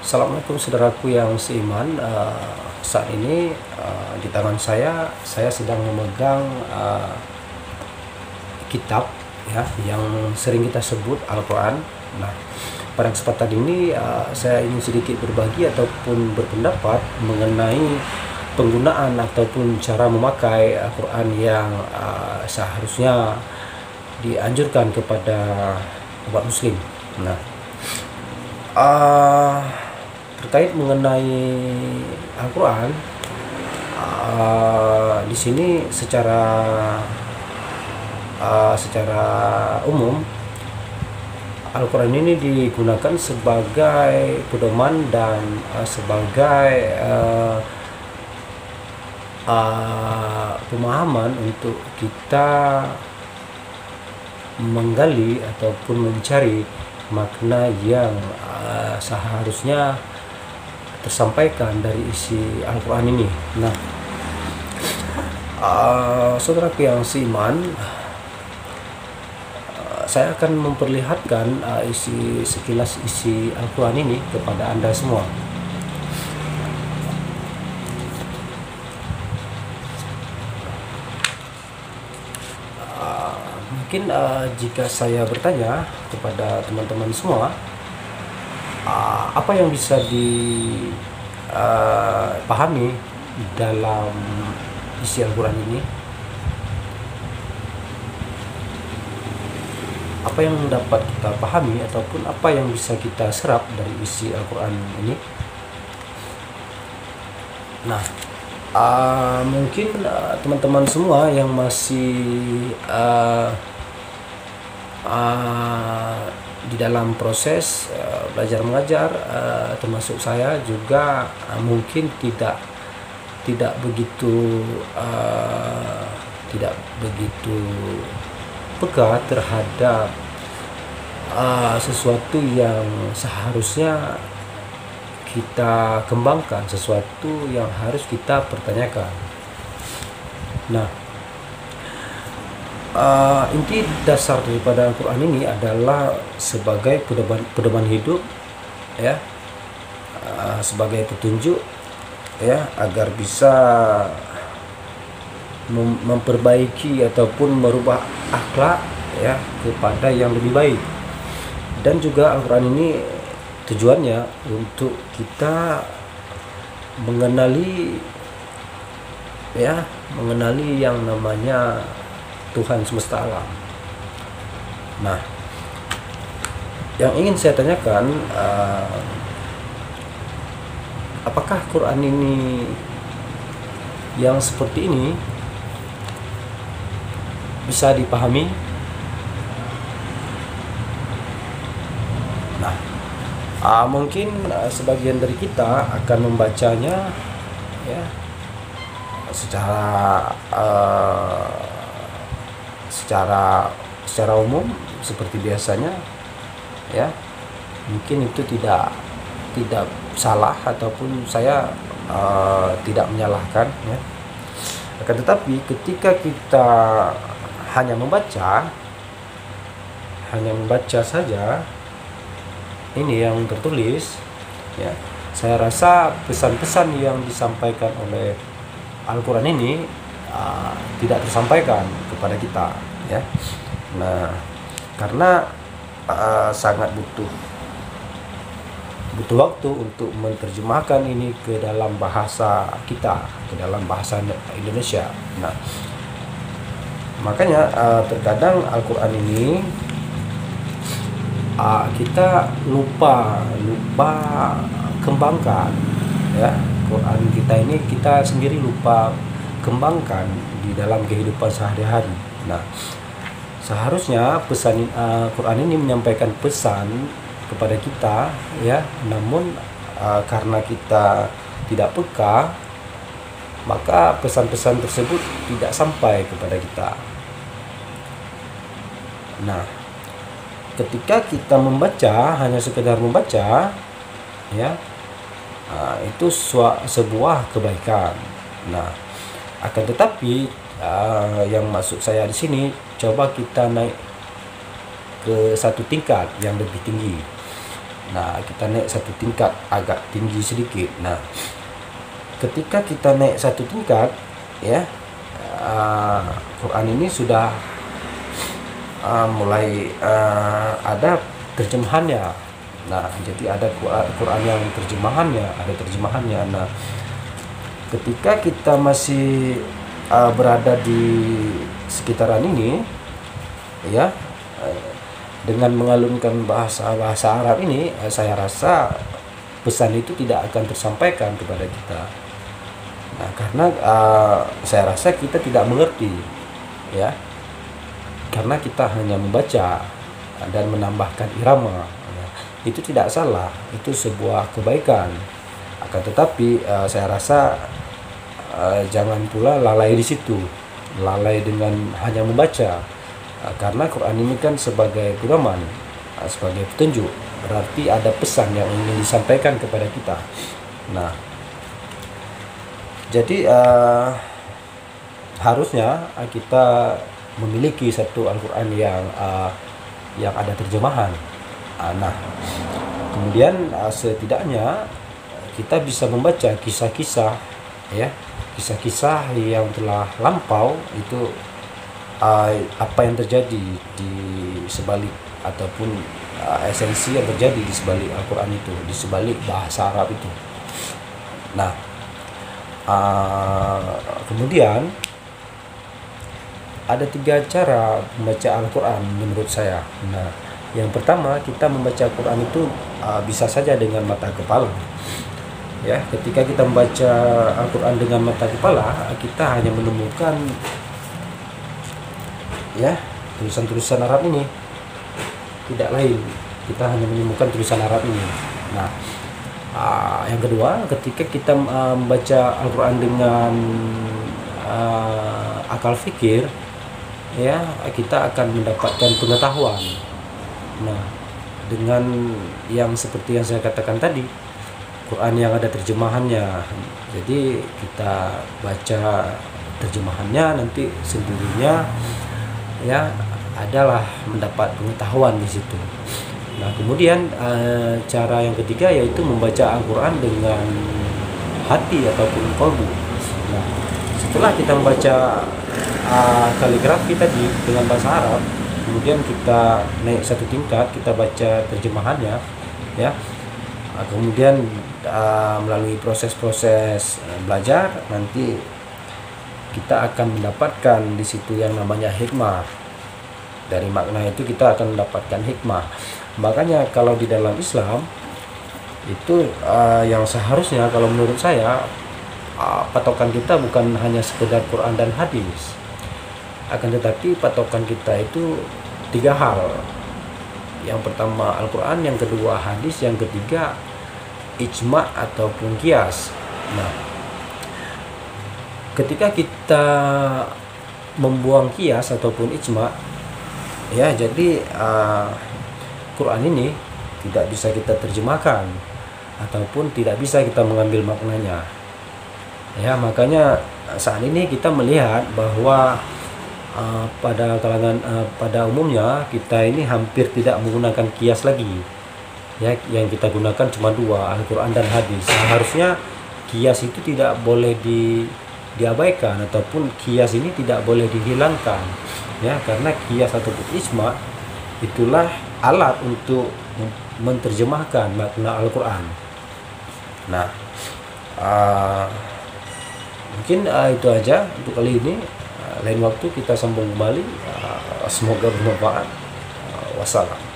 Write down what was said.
Assalamualaikum saudaraku yang seiman. Saat ini di tangan saya sedang memegang kitab ya yang sering kita sebut Al-Quran. Nah, pada kesempatan ini saya ingin sedikit berbagi ataupun berpendapat mengenai penggunaan ataupun cara memakai Al-Quran yang seharusnya dianjurkan kepada umat muslim. Nah, terkait mengenai Al-Quran, di sini secara umum Al-Quran ini digunakan sebagai pedoman dan sebagai pemahaman untuk kita menggali ataupun mencari makna yang seharusnya tersampaikan dari isi Al-Quran ini. Nah, saudaraku yang seiman, saya akan memperlihatkan sekilas isi Al-Quran ini kepada Anda semua. Mungkin jika saya bertanya kepada teman-teman semua, apa yang bisa dipahami dalam isi Al-Quran ini? Apa yang dapat kita pahami ataupun apa yang bisa kita serap dari isi Al-Quran ini? Nah, mungkin teman-teman semua yang masih di dalam proses belajar mengajar, termasuk saya juga mungkin tidak begitu peka terhadap sesuatu yang seharusnya kita kembangkan, sesuatu yang harus kita pertanyakan. Nah, inti dasar daripada Al-Quran ini adalah sebagai pedoman hidup ya, sebagai petunjuk ya, agar bisa memperbaiki ataupun merubah akhlak ya kepada yang lebih baik. Dan juga Al-Quran ini tujuannya untuk kita mengenali yang namanya Tuhan semesta alam. Nah, yang ingin saya tanyakan, apakah Quran ini yang seperti ini bisa dipahami? Nah, mungkin sebagian dari kita akan membacanya ya secara umum seperti biasanya ya. Mungkin itu tidak salah ataupun saya tidak menyalahkan ya. Akan tetapi ketika kita hanya membaca saja ini yang tertulis ya, saya rasa pesan-pesan yang disampaikan oleh Al-Quran ini tidak tersampaikan kepada kita ya. Nah, karena sangat butuh waktu untuk menerjemahkan ini ke dalam bahasa kita, ke dalam bahasa Indonesia. Nah, makanya terkadang Al-Quran ini kita lupa kembangkan ya. Quran kita ini kita sendiri lupa kembangkan di dalam kehidupan sehari-hari. Nah, seharusnya pesan Quran ini menyampaikan pesan kepada kita ya, namun karena kita tidak peka, maka pesan-pesan tersebut tidak sampai kepada kita. Nah, ketika kita membaca, hanya sekedar membaca ya, itu sebuah kebaikan. Nah, akan tetapi yang maksud saya di sini, coba kita naik ke satu tingkat yang lebih tinggi. Nah, kita naik satu tingkat agak tinggi sedikit. Nah, ketika kita naik satu tingkat, ya, Quran ini sudah mulai ada terjemahannya. Nah, jadi ada Quran yang terjemahannya. Nah, ketika kita masih berada di sekitaran ini, ya, dengan mengalunkan bahasa Arab ini, saya rasa pesan itu tidak akan tersampaikan kepada kita. Nah, karena saya rasa kita tidak mengerti, ya, karena kita hanya membaca dan menambahkan irama. Ya, itu tidak salah, itu sebuah kebaikan. Akan tetapi saya rasa jangan pula lalai di situ, lalai dengan hanya membaca, karena Quran ini kan sebagai pedoman, sebagai petunjuk, berarti ada pesan yang ingin disampaikan kepada kita. Nah, jadi harusnya kita memiliki satu Al-Quran yang ada terjemahan. Nah, kemudian setidaknya kita bisa membaca kisah-kisah, ya, kisah-kisah yang telah lampau itu, apa yang terjadi di sebalik ataupun esensi yang terjadi di sebalik Al-Quran itu, di sebalik bahasa Arab itu. Nah, kemudian ada 3 cara membaca Al-Quran menurut saya. Nah, yang pertama, kita membaca Al-Quran itu bisa saja dengan mata kepala. Ya, ketika kita membaca Al-Quran dengan mata kepala, kita hanya menemukan, ya, tulisan-tulisan Arab ini, tidak lain. Kita hanya menemukan tulisan Arab ini. Nah, yang kedua, ketika kita membaca Al-Quran dengan akal fikir, ya, kita akan mendapatkan pengetahuan. Nah, dengan yang seperti yang saya katakan tadi, Quran yang ada terjemahannya, jadi kita baca terjemahannya, nanti sendirinya, ya, adalah mendapat pengetahuan di situ. Nah, kemudian cara yang ketiga yaitu membaca Al-Quran dengan hati ataupun kolbu. Nah, setelah kita membaca kaligrafi tadi dengan bahasa Arab, kemudian kita naik satu tingkat, kita baca terjemahannya, ya, kemudian melalui proses-proses belajar, nanti kita akan mendapatkan di situ yang namanya hikmah. Dari makna itu kita akan mendapatkan hikmah. Makanya kalau di dalam Islam itu yang seharusnya, kalau menurut saya, patokan kita bukan hanya sekedar Quran dan hadis, akan tetapi patokan kita itu 3 hal. Yang pertama Al-Quran, yang kedua hadis, yang ketiga ijma ataupun kias. Nah, ketika kita membuang kias ataupun ijma, ya, jadi Quran ini tidak bisa kita terjemahkan ataupun tidak bisa kita mengambil maknanya. Ya, makanya saat ini kita melihat bahwa pada umumnya kita ini hampir tidak menggunakan kias lagi. Ya, yang kita gunakan cuma 2, Al-Quran dan hadis. Seharusnya kias itu tidak boleh diabaikan ataupun kias ini tidak boleh dihilangkan, ya, karena kias ataupun ijma itulah alat untuk menerjemahkan makna Al-Quran. Nah, mungkin itu aja untuk kali ini. Lain waktu kita sambung kembali. Semoga bermanfaat. Wassalam.